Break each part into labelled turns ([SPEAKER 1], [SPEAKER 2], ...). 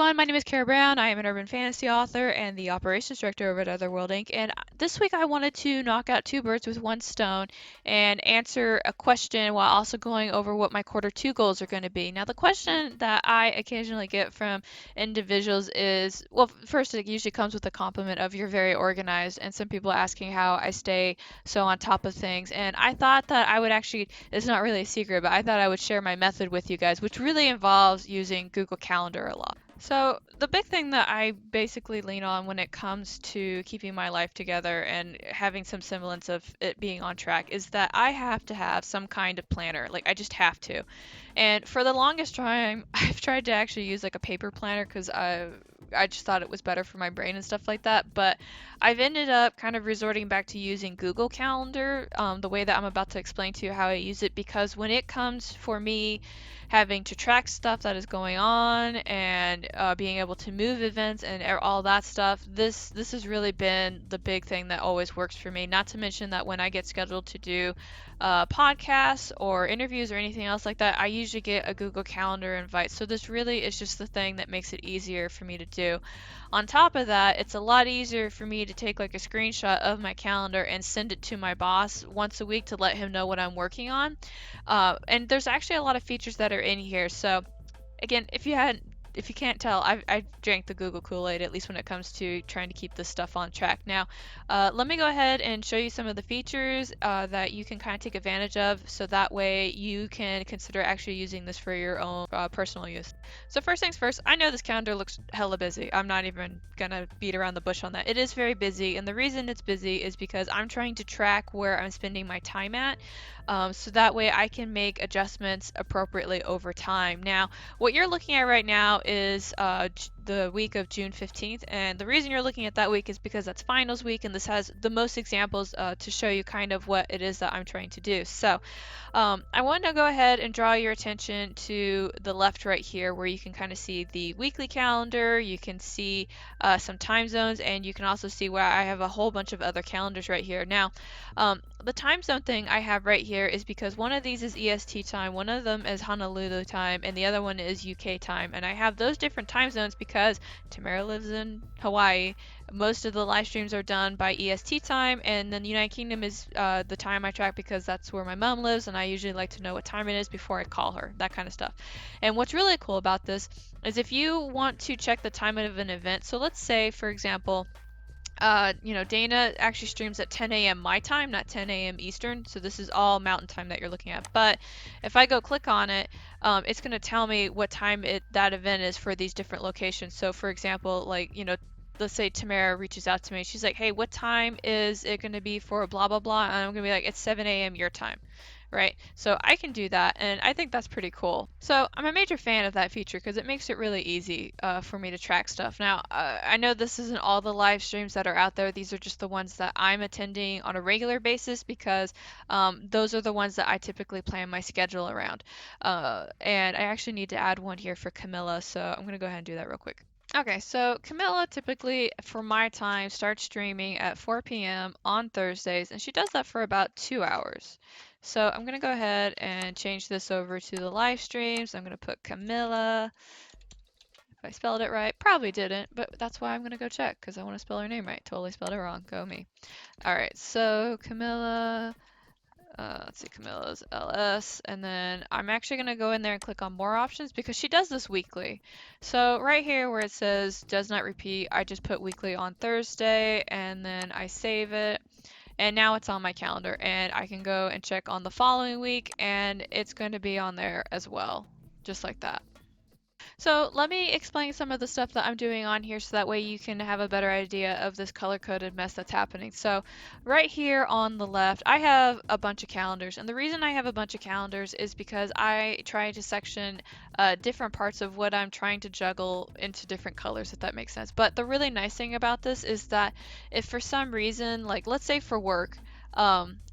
[SPEAKER 1] everyone, my name is Carrow Brown. I am an urban fantasy author and the operations director over at Otherworld Inc. And this week I wanted to knock out two birds with one stone and answer a question while also going over what my quarter two goals are going to be. Now, the question that I occasionally get from individuals is, well, first, it usually comes with a compliment of you're very organized, and some people asking how I stay so on top of things. And I thought that I would actually, it's not really a secret, but I thought I would share my method with you guys, which really involves using Google Calendar a lot. So, the big thing that I basically lean on when it comes to keeping my life together and having some semblance of it being on track is that I have to have some kind of planner. Like, I just have to. And for the longest time, I've tried to actually use like a paper planner because I just thought it was better for my brain and stuff like that. But I've ended up kind of resorting back to using Google Calendar, the way that I'm about to explain to you how I use it, because when it comes for me having to track stuff that is going on and being able to move events and all that stuff, this has really been the big thing that always works for me. Not to mention that when I get scheduled to do podcasts or interviews or anything else like that, I usually get a Google Calendar invite. So this really is just the thing that makes it easier for me to do. On top of that, it's a lot easier for me to take like a screenshot of my calendar and send it to my boss once a week to let him know what I'm working on. And there's actually a lot of features that are in here. So again, if you can't tell, I drank the Google Kool-Aid, at least when it comes to trying to keep this stuff on track. Now, let me go ahead and show you some of the features that you can kind of take advantage of, so that way you can consider actually using this for your own personal use. So first things first, I know this calendar looks hella busy. I'm not even gonna beat around the bush on that. It is very busy, and the reason it's busy is because I'm trying to track where I'm spending my time at, so that way I can make adjustments appropriately over time. Now, what you're looking at right now is the week of June 15th, and the reason you're looking at that week is because that's finals week, and this has the most examples to show you kind of what it is that I'm trying to do. So I want to go ahead and draw your attention to the left right here, where you can kind of see the weekly calendar, you can see some time zones, and you can also see where I have a whole bunch of other calendars right here. Now, the time zone thing I have right here is because one of these is EST time, one of them is Honolulu time, and the other one is UK time. And I have those different time zones because Tamara lives in Hawaii. Most of the live streams are done by EST time, and then the United Kingdom is the time I track because that's where my mom lives, and I usually like to know what time it is before I call her, that kind of stuff. And what's really cool about this is if you want to check the time of an event, so let's say, for example, Dana actually streams at 10 a.m. my time, not 10 a.m. Eastern. So this is all Mountain time that you're looking at. But if I go click on it, it's going to tell me what time that event is for these different locations. So for example, let's say Tamara reaches out to me. She's like, hey, what time is it going to be for blah, blah, blah? And I'm going to be like, it's 7 a.m. your time. Right? So I can do that, and I think that's pretty cool. So I'm a major fan of that feature because it makes it really easy for me to track stuff. Now, I know this isn't all the live streams that are out there. These are just the ones that I'm attending on a regular basis because those are the ones that I typically plan my schedule around. And I actually need to add one here for Camilla, so I'm going to go ahead and do that real quick. Okay, so Camilla typically, for my time, starts streaming at 4 p.m. on Thursdays, and she does that for about 2 hours. So I'm going to go ahead and change this over to the live streams. I'm going to put Camilla. If I spelled it right, probably didn't, but that's why I'm going to go check because I want to spell her name right. Totally spelled it wrong. Go me. All right, so Camilla. Let's see, Camilla's LS, and then I'm actually going to go in there and click on more options because she does this weekly. So right here where it says does not repeat, I just put weekly on Thursday, and then I save it, and now it's on my calendar, and I can go and check on the following week, and it's going to be on there as well, just like that. So let me explain some of the stuff that I'm doing on here so that way you can have a better idea of this color-coded mess that's happening. So right here on the left, I have a bunch of calendars. And the reason I have a bunch of calendars is because I try to section different parts of what I'm trying to juggle into different colors, if that makes sense. But the really nice thing about this is that if for some reason, like let's say for work,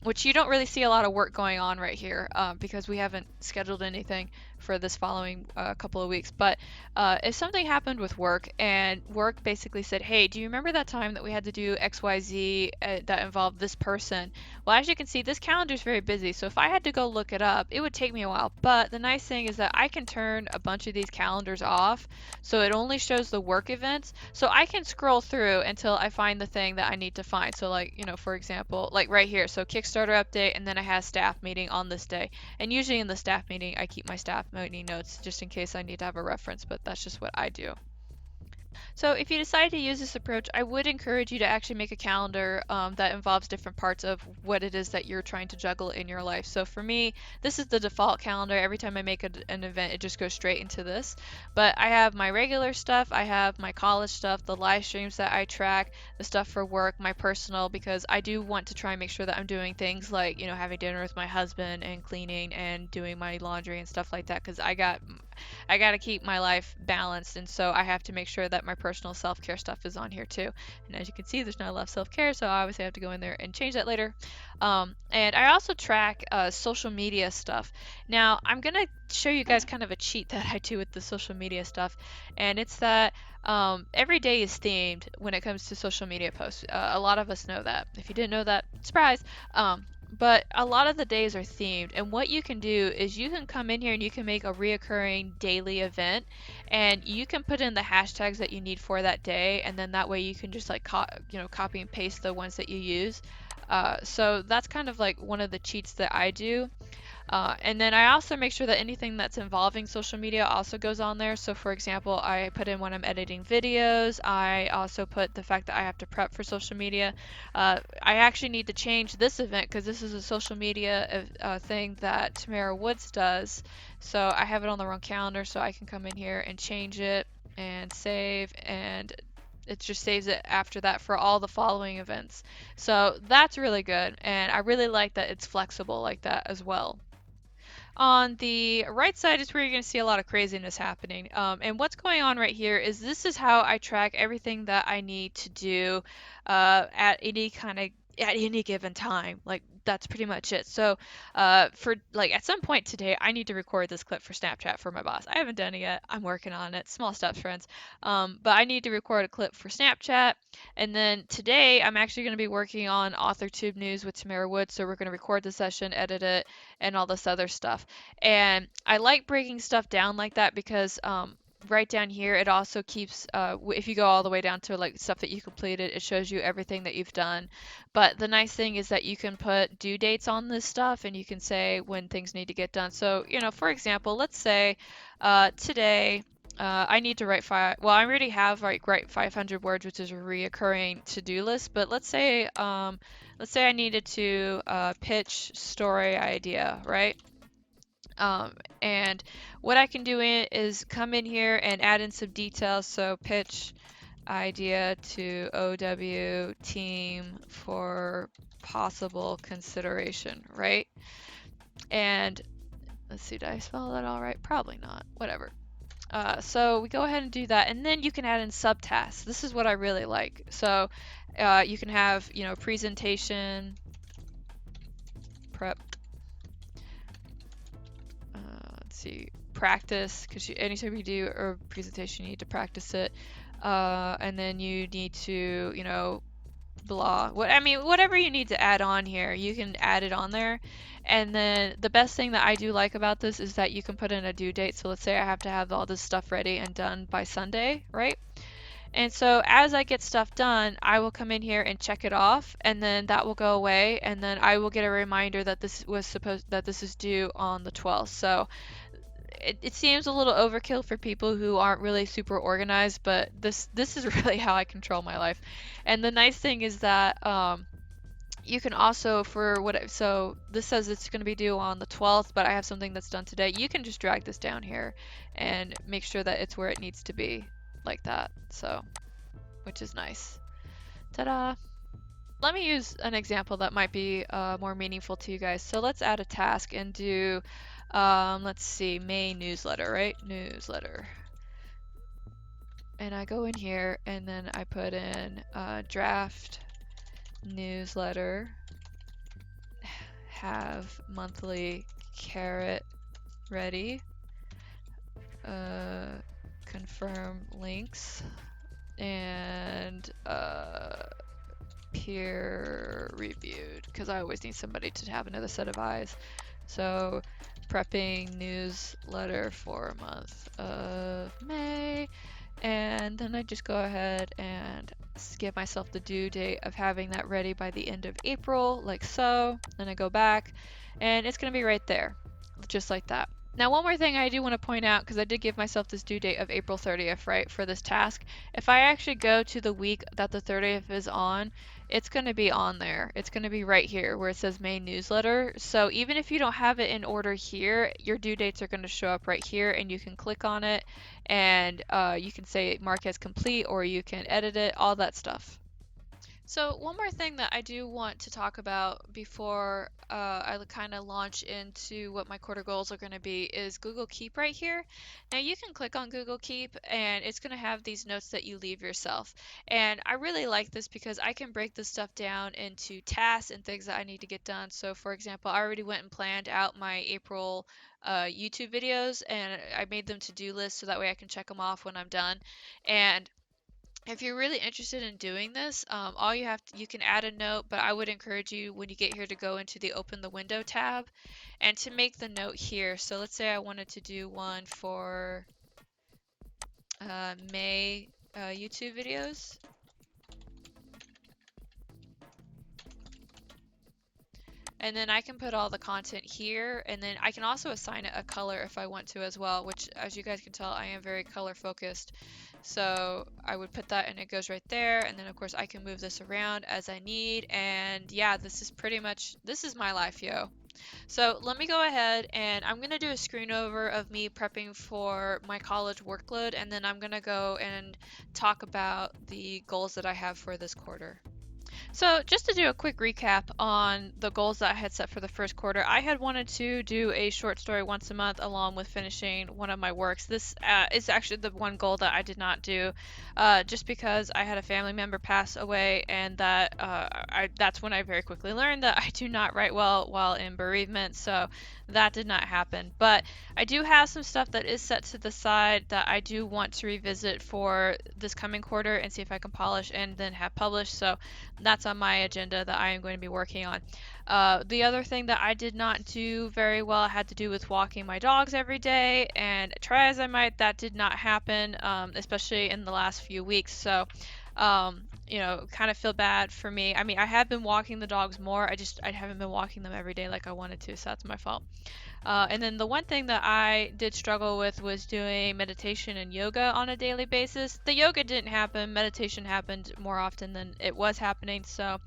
[SPEAKER 1] which you don't really see a lot of work going on right here because we haven't scheduled anything for this following couple of weeks. But if something happened with work and work basically said, hey, do you remember that time that we had to do XYZ that involved this person? Well, as you can see, this calendar is very busy. So if I had to go look it up, it would take me a while. But the nice thing is that I can turn a bunch of these calendars off. So it only shows the work events. So I can scroll through until I find the thing that I need to find. So like, for example, like right here. So Kickstarter update, and then I have staff meeting on this day. And usually in the staff meeting, I keep my staff meeting notes just in case I need to have a reference, but that's just what I do. So if you decide to use this approach, I would encourage you to actually make a calendar that involves different parts of what it is that you're trying to juggle in your life. So for me, this is the default calendar. Every time I make an event, it just goes straight into this. But I have my regular stuff, I have my college stuff, the live streams that I track, the stuff for work, my personal, because I do want to try and make sure that I'm doing things like, having dinner with my husband and cleaning and doing my laundry and stuff like that, because I got to keep my life balanced, and so I have to make sure that my personal self-care stuff is on here too. And as you can see, there's not a lot of self-care, so I obviously have to go in there and change that later. And I also track social media stuff. Now, I'm going to show you guys kind of a cheat that I do with the social media stuff, and it's that every day is themed when it comes to social media posts. A lot of us know that. If you didn't know that, surprise! But a lot of the days are themed, and what you can do is you can come in here and you can make a reoccurring daily event, and you can put in the hashtags that you need for that day, and then that way you can just like copy and paste the ones that you use. So that's kind of like one of the cheats that I do. And then I also make sure that anything that's involving social media also goes on there. So for example, I put in when I'm editing videos. I also put the fact that I have to prep for social media. I actually need to change this event because this is a social media thing that Tamara Woods does. So I have it on the wrong calendar, so I can come in here and change it and save, and it just saves it after that for all the following events. So that's really good, and I really like that it's flexible like that as well. On the right side is where you're going to see a lot of craziness happening. And what's going on right here is this is how I track everything that I need to do at any given time. Like that's pretty much it. So for like at some point today, I need to record this clip for Snapchat for my boss. I haven't done it yet. I'm working on it. Small steps, friends. But I need to record a clip for Snapchat. And then today, I'm actually going to be working on Authortube news with Tamara Wood. So we're going to record the session, edit it, and all this other stuff. And I like breaking stuff down like that because right down here it also keeps if you go all the way down to like stuff that you completed, it shows you everything that you've done. But the nice thing is that you can put due dates on this stuff, and you can say when things need to get done. So for example, let's say today I need to write well, I already have write 500 words, which is a reoccurring to-do list. But let's say I needed to pitch story idea, right? And what I can do is come in here and add in some details. So pitch idea to OW team for possible consideration, right? And let's see, did I spell that all right? Probably not. Whatever. So we go ahead and do that, and then you can add in subtasks. This is what I really like. So you can have, presentation, prep, let's see, practice, because anytime you do a presentation, you need to practice it. And then you need to, whatever you need to add on here, you can add it on there. And then the best thing that I do like about this is that you can put in a due date. So let's say I have to have all this stuff ready and done by Sunday, right? And so as I get stuff done, I will come in here and check it off, and then that will go away, and then I will get a reminder that this is due on the 12th. So it seems a little overkill for people who aren't really super organized, but this is really how I control my life. And the nice thing is that you can also so this says it's going to be due on the 12th, but I have something that's done today. You can just drag this down here and make sure that it's where it needs to be, like that. So, which is nice. Ta-da! Let me use an example that might be more meaningful to you guys. So let's add a task and do, let's see, May newsletter, right? Newsletter. And I go in here and then I put in draft newsletter, have monthly carrot ready. uh, confirm links, and peer reviewed, because I always need somebody to have another set of eyes. So prepping newsletter for month of May, and then I just go ahead and give myself the due date of having that ready by the end of April, like so. Then I go back, and it's going to be right there, just like that. Now, one more thing I do want to point out, because I did give myself this due date of April 30th, right, for this task. If I actually go to the week that the 30th is on, it's going to be on there. It's going to be right here where it says main newsletter. So even if you don't have it in order here, your due dates are going to show up right here, and you can click on it, and you can say mark as complete, or you can edit it, all that stuff. So one more thing that I do want to talk about before I kind of launch into what my quarter goals are going to be is Google Keep right here. Now you can click on Google Keep and it's going to have these notes that you leave yourself. And I really like this because I can break this stuff down into tasks and things that I need to get done. So for example, I already went and planned out my April YouTube videos and I made them to-do lists so that way I can check them off when I'm done. And if you're really interested in doing this, all you have to, you can add a note, but I would encourage you when you get here to go into the open the window tab and to make the note here. So let's say I wanted to do one for May YouTube videos. And then I can put all the content here, and then I can also assign it a color if I want to as well, which as you guys can tell, I am very color focused. So I would put that and it goes right there, and then of course I can move this around as I need, and yeah, this is pretty much, this is my life, yo. So let me go ahead and I'm gonna do a screen over of me prepping for my college workload, and then I'm gonna go and talk about the goals that I have for this quarter. So just to do a quick recap on the goals that I had set for the first quarter, I had wanted to do a short story once a month along with finishing one of my works. This is actually the one goal that I did not do, just because I had a family member pass away, and that's when I very quickly learned that I do not write well while in bereavement, so that did not happen. But I do have some stuff that is set to the side that I do want to revisit for this coming quarter and see if I can polish and then have published. So that's on my agenda that I am going to be working on. The other thing that I did not do very well had to do with walking my dogs every day, and try as I might, that did not happen, especially in the last few weeks. So, kind of feel bad for me. I mean, I have been walking the dogs more. I haven't been walking them every day like I wanted to, so that's my fault. And then the one thing that I did struggle with was doing meditation and yoga on a daily basis. The yoga didn't happen, meditation happened more often than it was happening. So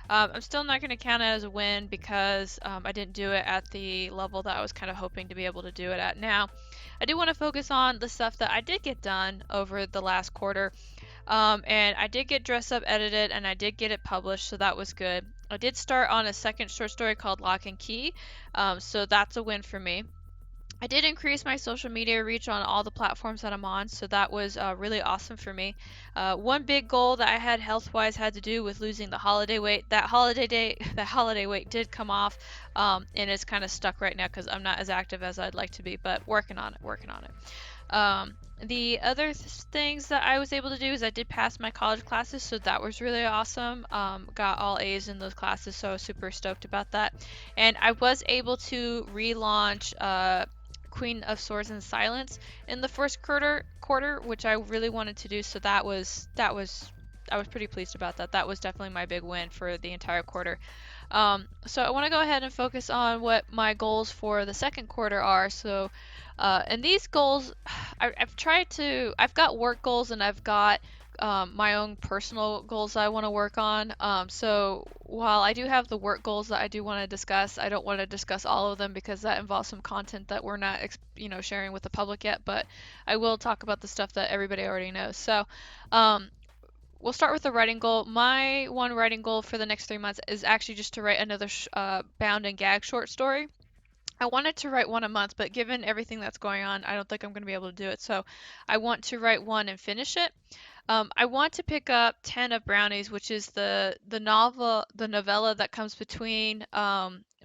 [SPEAKER 1] I'm still not going to count it as a win because I didn't do it at the level that I was kind of hoping to be able to do it at. Now, I do want to focus on the stuff that I did get done over the last quarter. And I did get Dress Up edited and I did get it published, so that was good. I did start on a second short story called Lock and Key, so that's a win for me. I did increase my social media reach on all the platforms that I'm on, so that was really awesome for me. One big goal that I had health-wise had to do with losing the holiday weight. That holiday weight did come off, and it's kind of stuck right now because I'm not as active as I'd like to be, but working on it. The other things that I was able to do is I did pass my college classes, so that was really awesome. Got all A's in those classes, so I was super stoked about that. And I was able to relaunch Queen of Swords and Silence in the first quarter, which I really wanted to do. So I was pretty pleased about that. That was definitely my big win for the entire quarter. So I want to go ahead and focus on what my goals for the second quarter are. So, and these goals, I've got work goals and I've got my own personal goals that I want to work on. So while I do have the work goals that I do want to discuss, I don't want to discuss all of them because that involves some content that we're not, sharing with the public yet. But I will talk about the stuff that everybody already knows. So, we'll start with the writing goal. My one writing goal for the next 3 months is actually just to write another bound and gag short story. I wanted to write one a month, but given everything that's going on, I don't think I'm going to be able to do it. So I want to write one and finish it. I want to pick up 10 of Brownies, which is the novella that comes between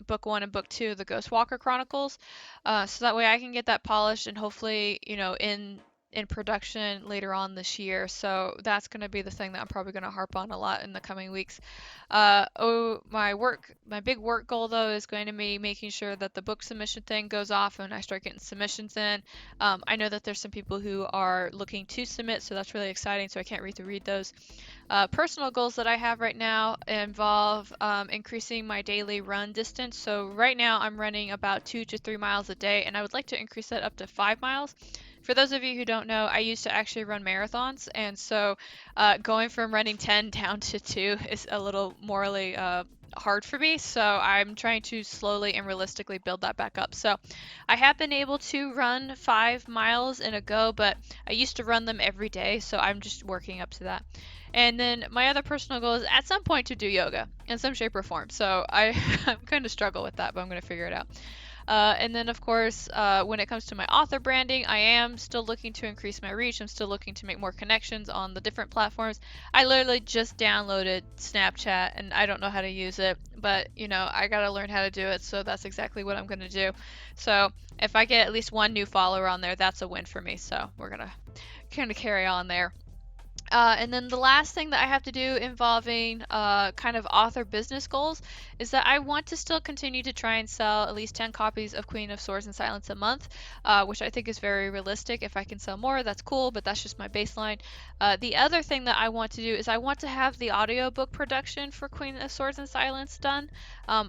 [SPEAKER 1] book 1 and book 2 of the Ghostwalker Chronicles. So that way I can get that polished and hopefully, in production later on this year. So that's going to be the thing that I'm probably going to harp on a lot in the coming weeks. My big work goal though is going to be making sure that the book submission thing goes off and I start getting submissions in. I know that there's some people who are looking to submit, so that's really exciting. So I can't wait to read those. Personal goals that I have right now involve increasing my daily run distance. So right now I'm running about 2 to 3 miles a day, and I would like to increase that up to 5 miles. For those of you who don't know, I used to actually run marathons, and so going from running 10 down to 2 is a little morally hard for me. So I'm trying to slowly and realistically build that back up. So I have been able to run 5 miles in a go, but I used to run them every day, so I'm just working up to that. And then my other personal goal is at some point to do yoga in some shape or form. So I'm going to struggle with that, but I'm going to figure it out. And then, of course, when it comes to my author branding, I am still looking to increase my reach. I'm still looking to make more connections on the different platforms. I literally just downloaded Snapchat and I don't know how to use it, but I got to learn how to do it. So that's exactly what I'm going to do. So if I get at least one new follower on there, that's a win for me. So we're going to kind of carry on there. And then the last thing that I have to do involving kind of author business goals is that I want to still continue to try and sell at least 10 copies of Queen of Swords and Silence a month, which I think is very realistic. If I can sell more, that's cool, but that's just my baseline. The other thing that I want to do is I want to have the audiobook production for Queen of Swords and Silence done.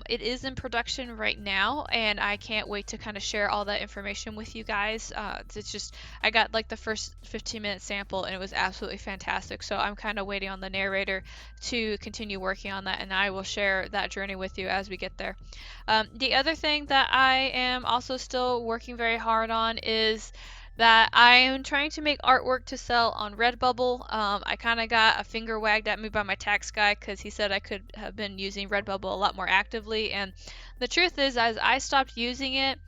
[SPEAKER 1] It is in production right now, and I can't wait to kind of share all that information with you guys. It's just, I got like the first 15-minute sample, and it was absolutely fantastic. So I'm kind of waiting on the narrator to continue working on that, and I will share that journey with you as we get there. The other thing that I am also still working very hard on is that I am trying to make artwork to sell on Redbubble. I kind of got a finger wagged at me by my tax guy because he said I could have been using Redbubble a lot more actively. And the truth is, as I stopped using it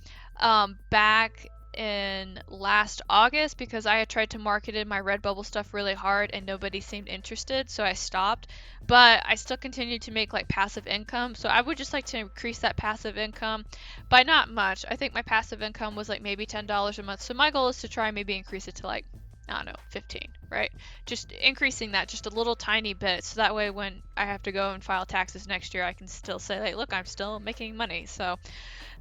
[SPEAKER 1] back in last August because I had tried to market my Redbubble stuff really hard and nobody seemed interested, so I stopped. But I still continue to make like passive income, so I would just like to increase that passive income by not much. I think my passive income was like maybe $10 a month, so my goal is to try and maybe increase it to like, I don't know, 15, right? Just increasing that just a little tiny bit, so that way when I have to go and file taxes next year, I can still say like, look, I'm still making money. So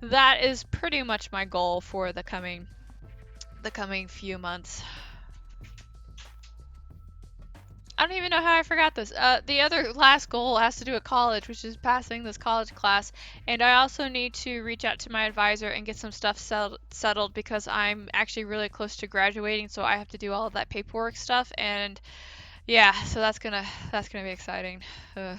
[SPEAKER 1] that is pretty much my goal for the coming few months. I don't even know how I forgot this. The other last goal has to do with college, which is passing this college class. And I also need to reach out to my advisor and get some stuff settled because I'm actually really close to graduating, so I have to do all of that paperwork stuff. And yeah, so that's gonna be exciting. Ugh.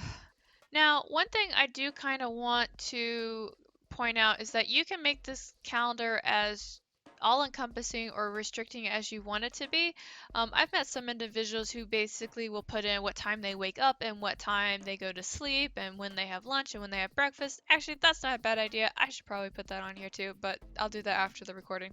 [SPEAKER 1] Now, one thing I do kind of want to point out is that you can make this calendar as all-encompassing or restricting as you want it to be. I've met some individuals who basically will put in what time they wake up and what time they go to sleep and when they have lunch and when they have breakfast. Actually, that's not a bad idea. I should probably put that on here too, but I'll do that after the recording.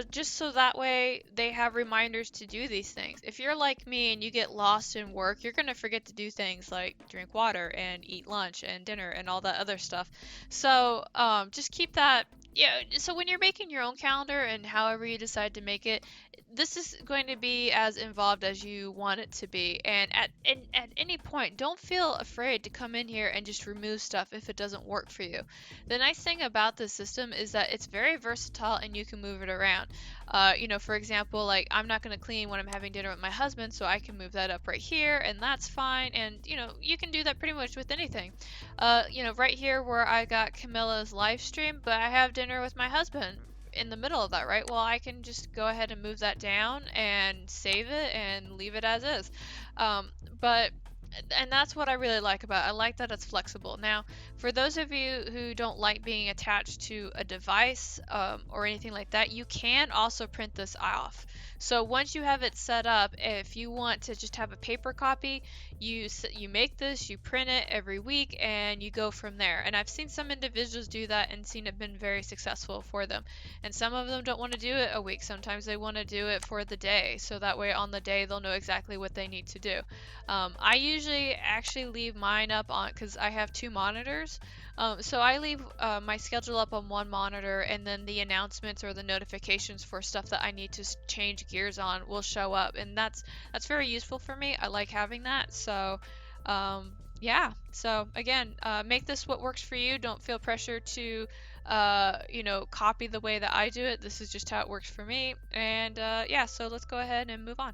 [SPEAKER 1] Just so that way they have reminders to do these things. If you're like me and you get lost in work, you're going to forget to do things like drink water and eat lunch and dinner and all that other stuff. So just keep that. Yeah, so when you're making your own calendar and however you decide to make it, this is going to be as involved as you want it to be. And at any point, don't feel afraid to come in here and just remove stuff if it doesn't work for you. The nice thing about this system is that it's very versatile and you can move it around. For example, like I'm not going to clean when I'm having dinner with my husband, so I can move that up right here, and that's fine. And you can do that pretty much with anything. Right here where I got Camilla's live stream, but I have dinner with my husband in the middle of that, right? Well, I can just go ahead and move that down and save it and leave it as is. But and that's what I really like about it. I like that it's flexible. Now, for those of you who don't like being attached to a device or anything like that, you can also print this off. So once you have it set up, if you want to just have a paper copy, you make this, you print it every week, and you go from there. And I've seen some individuals do that and seen it been very successful for them. And some of them don't want to do it a week. Sometimes they want to do it for the day, so that way on the day they'll know exactly what they need to do. I usually usually actually leave mine up on because I have two monitors. So I leave my schedule up on one monitor, and then the announcements or the notifications for stuff that I need to change gears on will show up, and that's very useful for me. I like having that. So, yeah. So again, make this what works for you. Don't feel pressure to, copy the way that I do it. This is just how it works for me. And yeah, so let's go ahead and move on.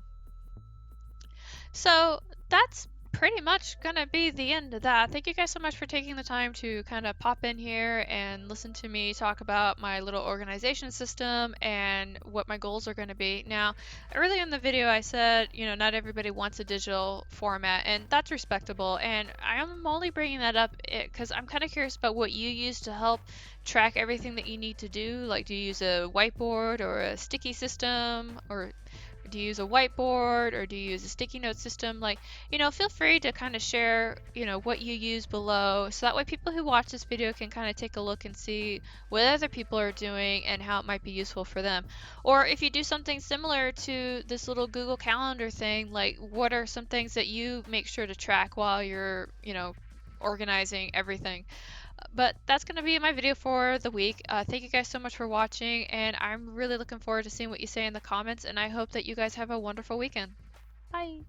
[SPEAKER 1] So that's pretty much gonna be the end of that. Thank you guys so much for taking the time to kind of pop in here and listen to me talk about my little organization system and what my goals are going to be. Now, earlier in the video, I said, not everybody wants a digital format, and that's respectable. And I am only bringing that up because I'm kind of curious about what you use to help track everything that you need to do. Like, do you use a whiteboard or a sticky system, or do you use a whiteboard, or do you use a sticky note system? Like, feel free to kind of share, what you use below, so that way people who watch this video can kind of take a look and see what other people are doing and how it might be useful for them. Or if you do something similar to this little Google Calendar thing, like what are some things that you make sure to track while you're, organizing everything. But that's going to be my video for the week. Thank you guys so much for watching, and I'm really looking forward to seeing what you say in the comments, and I hope that you guys have a wonderful weekend. Bye!